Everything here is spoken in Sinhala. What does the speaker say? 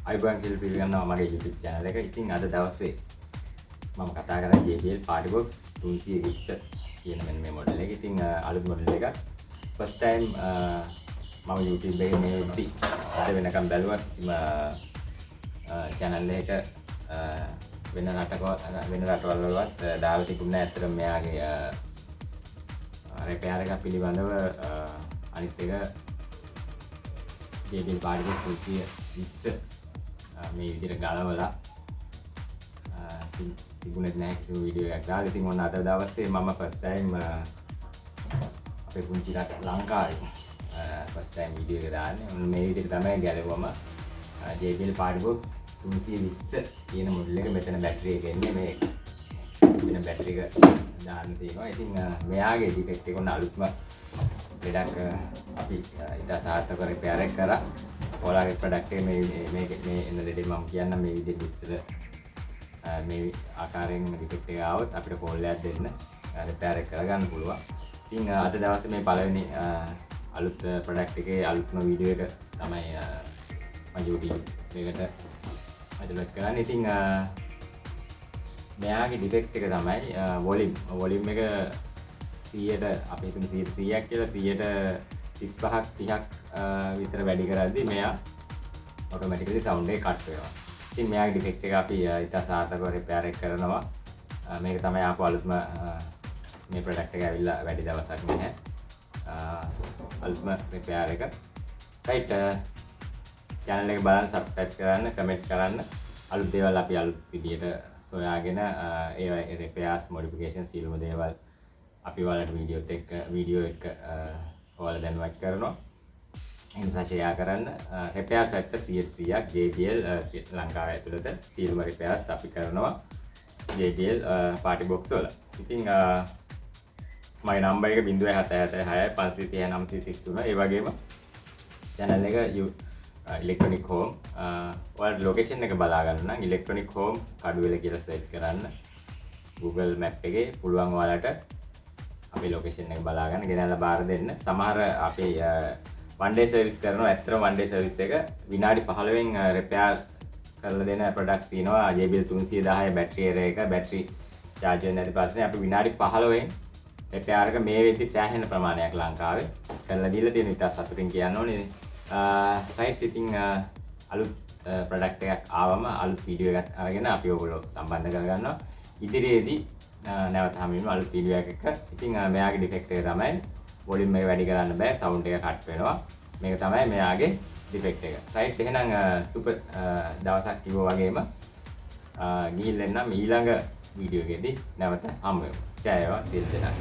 අයිබන් කියලා පිළිගන්නවා මගේ YouTube channel එක. ඉතින් අද දවසේ මම කතා කරන්නේ JBL Partybox 320 කියන මෙන්න මේ මොඩල් එක. ඉතින් අලුත් මොඩල් එකක්. first time මම YouTube එකේ මේ වෙද්දි අද වෙනකම් බැලුවත් channel එක වෙන රටවල් වලවත් දාලා තිබුණේ නැහැ. ඇත්තටම මෙයාගේ repair එක පිළිබඳව අනිත් එක JBL Partybox 320 මේ විදිහට ගලවලා තිබුණේ නැහැ කිසිම වීඩියෝ එකක් දාලා. ඉතින් ඔන්න අද දවසේ මම first time අපේ පුංචි රට ලංකාවේ first time වීඩියෝ එක දාන්නේ. ඔන්න මේ විදිහට තමයි ගැලවුවම JBL Partybox 320 කියන මොඩල් එක. මෙතන බැටරි එක එන්නේ මේ මෙතන බැටරි එක දාන්න තියෙනවා. ඉතින් මෙයාගේ ඩිෆෙක්ට් එක ඔන්න අලුත්ම ලෙඩක් අපි ඉතා සාර්ථකව රිපෙයාර් එක කරා. ඔයාලගේ ප්‍රොඩක්ට් එක මේ එන දෙඩේ මම කියන්න මේ විදිහට විස්තර මේ ආකාරයෙන් ඩිෆෙක්ට් එක ආවොත් අපිට කෝල් එකක් දෙන්න රිපෙයාර් එක කරගන්න පුළුවන්. ඉතින් අද දවසේ මේ පළවෙනි අලුත් ප්‍රොඩක්ට් එකේ අලුත්ම වීඩියෝ එක තමයි මම YouTube එකට අදලත් කරන්නේ. ඉතින් මෙයාගේ ඩිෆෙක්ට් එක තමයි වොලියුම් එක 100ට අපි හිතමු 100ක් කියලා 35ක් 30ක් විතර වැඩි කරද්දී මෙයා ඔටෝමැටිකලි සවුන්ඩ් එක කට් වෙනවා. ඉතින් මෙයාගේ ඩිෆෙක්ට් එක අපි ඉතා සාර්ථකව රිපෙයාර් එක කරනවා. මේක තමයි ආපු අලුත්ම මේ ප්‍රොඩක්ට් එක ඇවිල්ලා වැඩි දවසක් නැහැ. අලුත්ම රිපෙයාර් එක. රයිට් channel එක බලන්න, subscribe කරන්න, comment කරන්න. අලුත් දේවල් අපි අලුත් විදියට සොයාගෙන ඒ repairs modification සියලුම දේවල් අපි ඔයාලට වීඩියෝ එක ඔයාලා දැනුවත් කරනවා. ඒ නිසා share කරන්න. repair පැත්ත 100%ක් JBL ලංකාව ඇතුළත සියලුම repairs අපි කරනවා JBL Partybox වල. ඉතින් මගේ නම්බර් එක 0776 530 933. ඒ වගේම channel එක electronic home ඔයාලට location එක බලා ගන්න නම් electronic home කඩුවෙල කියලා search කරන්න. Google map එකේ පුළුවන් ඔයාලට අපේ location එක බලා ගන්න ගෙනල්ලා බාර දෙන්න. සමහර අපේ one day service කරනවා. ඇත්තටම one day service එක විනාඩි 15න් repair කරලා දෙන products තියෙනවා. JBL 310 battery array එක battery charge වෙන්නේ නැති ප්‍රශ්නේ අපි විනාඩි 15න් repair එක මේ වෙද්දි සෑහෙන ප්‍රමාණයක් ලංකාවේ කරලා දීලා තියෙන ඉතින් සතුටින් කියන්න ඕනේ. right ඉතින් අලුත් product එකක් ආවම අලුත් වීඩියෝ එකක් අරගෙන අපි ඔයගොල්ලෝ සම්බන්ධ කරගන්නවා. ඉදිරියේදී නැවත හමුවෙමු අලුත් වීඩියෝ එකක. ඉතින් මෙයාගේ ඩිෆෙක්ට් එක තමයි වොලියුම් එක වැඩි කරන්න බෑ, සවුන්ඩ් එක කට් වෙනවා. මේක තමයි මෙයාගේ ඩිෆෙක්ට් එක. රයිට් එහෙනම් සුපර් දවසක් කිව්වා වගේම ගිහින් එන්නම් ඊළඟ වීඩියෝ එකේදී නැවත හමු වෙමු. ජය වේවා සියලු දෙනාට.